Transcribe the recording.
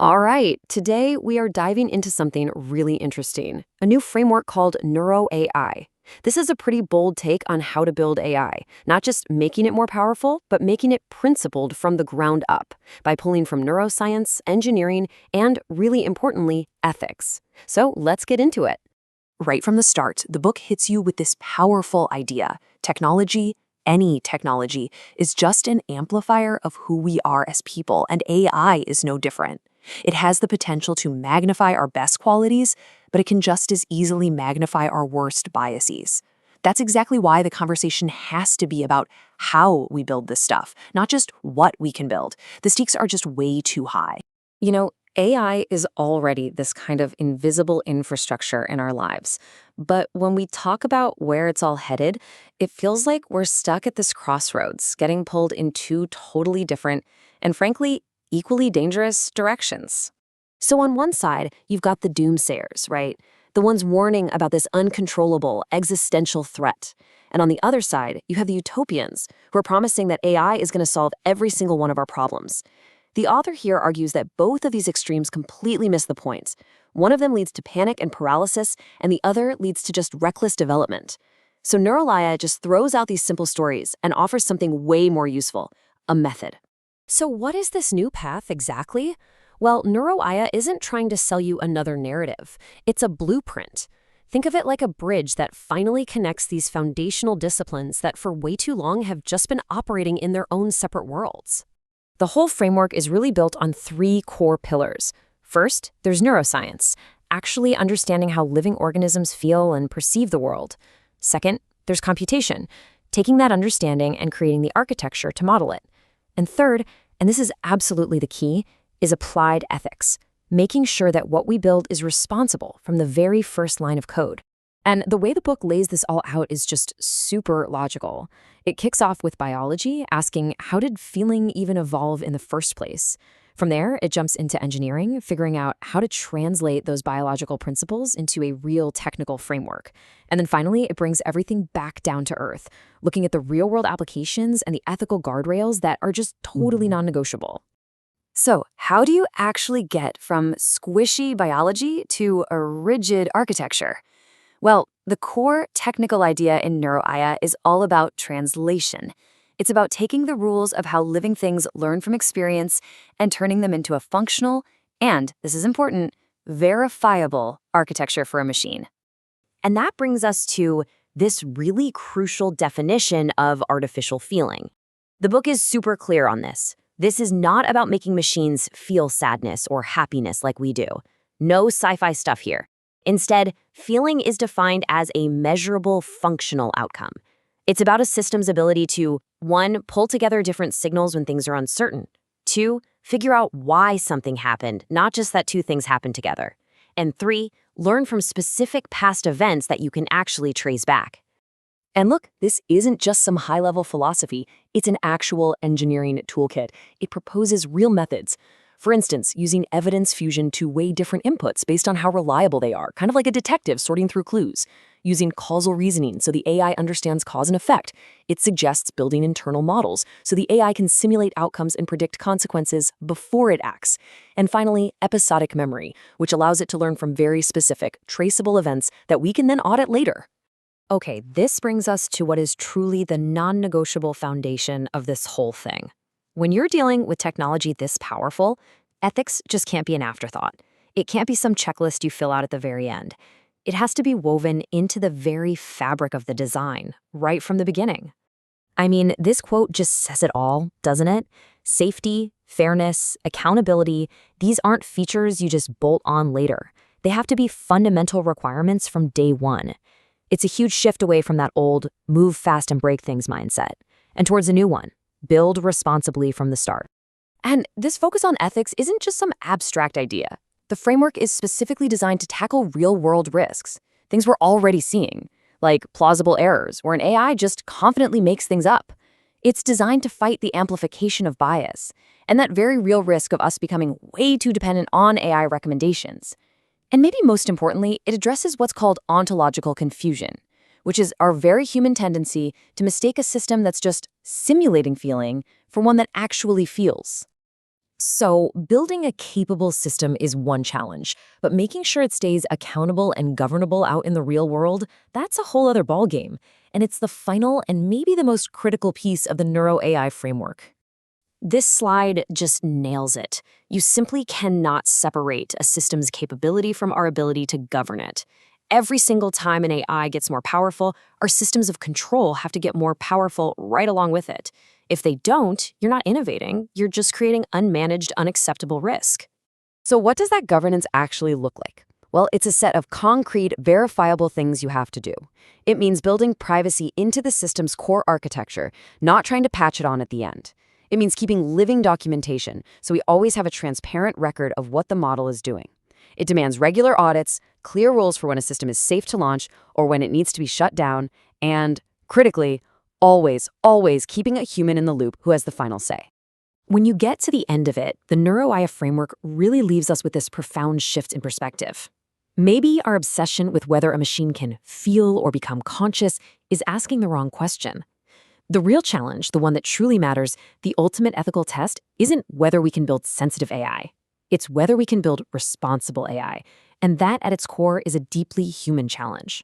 All right, today we are diving into something really interesting, a new framework called NeuroAI. This is a pretty bold take on how to build AI, not just making it more powerful, but making it principled from the ground up by pulling from neuroscience, engineering, and really importantly, ethics. So let's get into it. Right from the start, the book hits you with this powerful idea. Technology, any technology, is just an amplifier of who we are as people, and AI is no different. It has the potential to magnify our best qualities, but it can just as easily magnify our worst biases. That's exactly why the conversation has to be about how we build this stuff, not just what we can build. The stakes are just way too high. AI is already this kind of invisible infrastructure in our lives. But when we talk about where it's all headed, it feels like we're stuck at this crossroads, getting pulled in two totally different and frankly, equally dangerous directions. So on one side, you've got the doomsayers, right? The ones warning about this uncontrollable existential threat. And on the other side, you have the utopians who are promising that AI is going to solve every single one of our problems. The author here argues that both of these extremes completely miss the point. One of them leads to panic and paralysis, and the other leads to just reckless development. So NeuroIA just throws out these simple stories and offers something way more useful, a method. So what is this new path exactly? Well, NeuroIA isn't trying to sell you another narrative. It's a blueprint. Think of it like a bridge that finally connects these foundational disciplines that for way too long have just been operating in their own separate worlds. The whole framework is really built on three core pillars. First, there's neuroscience, actually understanding how living organisms feel and perceive the world. Second, there's computation, taking that understanding and creating the architecture to model it. And third, and this is absolutely the key, is applied ethics, making sure that what we build is responsible from the very first line of code. And the way the book lays this all out is just super logical. It kicks off with biology, asking how did feeling even evolve in the first place? From there, it jumps into engineering, figuring out how to translate those biological principles into a real technical framework. And then finally, it brings everything back down to earth, looking at the real-world applications and the ethical guardrails that are just totally non-negotiable. So, how do you actually get from squishy biology to a rigid architecture? Well, the core technical idea in NeuroIA is all about translation. It's about taking the rules of how living things learn from experience and turning them into a functional and, this is important, verifiable architecture for a machine. And that brings us to this really crucial definition of artificial feeling. The book is super clear on this. This is not about making machines feel sadness or happiness like we do. No sci-fi stuff here. Instead, feeling is defined as a measurable functional outcome. It's about a system's ability to, 1, pull together different signals when things are uncertain, 2, figure out why something happened, not just that two things happened together, and 3, learn from specific past events that you can actually trace back. And look, this isn't just some high-level philosophy, it's an actual engineering toolkit. It proposes real methods. For instance, using evidence fusion to weigh different inputs based on how reliable they are, kind of like a detective sorting through clues. Using causal reasoning so the AI understands cause and effect. It suggests building internal models so the AI can simulate outcomes and predict consequences before it acts. And finally, episodic memory, which allows it to learn from very specific, traceable events that we can then audit later. Okay, this brings us to what is truly the non-negotiable foundation of this whole thing. When you're dealing with technology this powerful, ethics just can't be an afterthought. It can't be some checklist you fill out at the very end. It has to be woven into the very fabric of the design, right from the beginning. I mean, this quote just says it all, doesn't it? Safety, fairness, accountability, these aren't features you just bolt on later. They have to be fundamental requirements from day one. It's a huge shift away from that old move fast and break things mindset, and towards a new one. Build responsibly from the start. And this focus on ethics isn't just some abstract idea. The framework is specifically designed to tackle real-world risks, things we're already seeing, like plausible errors, where an AI just confidently makes things up. It's designed to fight the amplification of bias, and that very real risk of us becoming way too dependent on AI recommendations. And maybe most importantly, it addresses what's called ontological confusion, which is our very human tendency to mistake a system that's just simulating feeling for one that actually feels. So, building a capable system is one challenge, but making sure it stays accountable and governable out in the real world, that's a whole other ballgame. And it's the final and maybe the most critical piece of the NeuroAI framework. This slide just nails it. You simply cannot separate a system's capability from our ability to govern it. Every single time an AI gets more powerful, our systems of control have to get more powerful right along with it. If they don't, you're not innovating, you're just creating unmanaged, unacceptable risk. So what does that governance actually look like? Well, it's a set of concrete, verifiable things you have to do. It means building privacy into the system's core architecture, not trying to patch it on at the end. It means keeping living documentation, so we always have a transparent record of what the model is doing. It demands regular audits, clear rules for when a system is safe to launch or when it needs to be shut down, and, critically, always keeping a human in the loop who has the final say. When you get to the end of it, the NeuroIA framework really leaves us with this profound shift in perspective. Maybe our obsession with whether a machine can feel or become conscious is asking the wrong question. The real challenge, the one that truly matters, the ultimate ethical test, isn't whether we can build sensitive AI. It's whether we can build responsible AI. And that, at its core, is a deeply human challenge.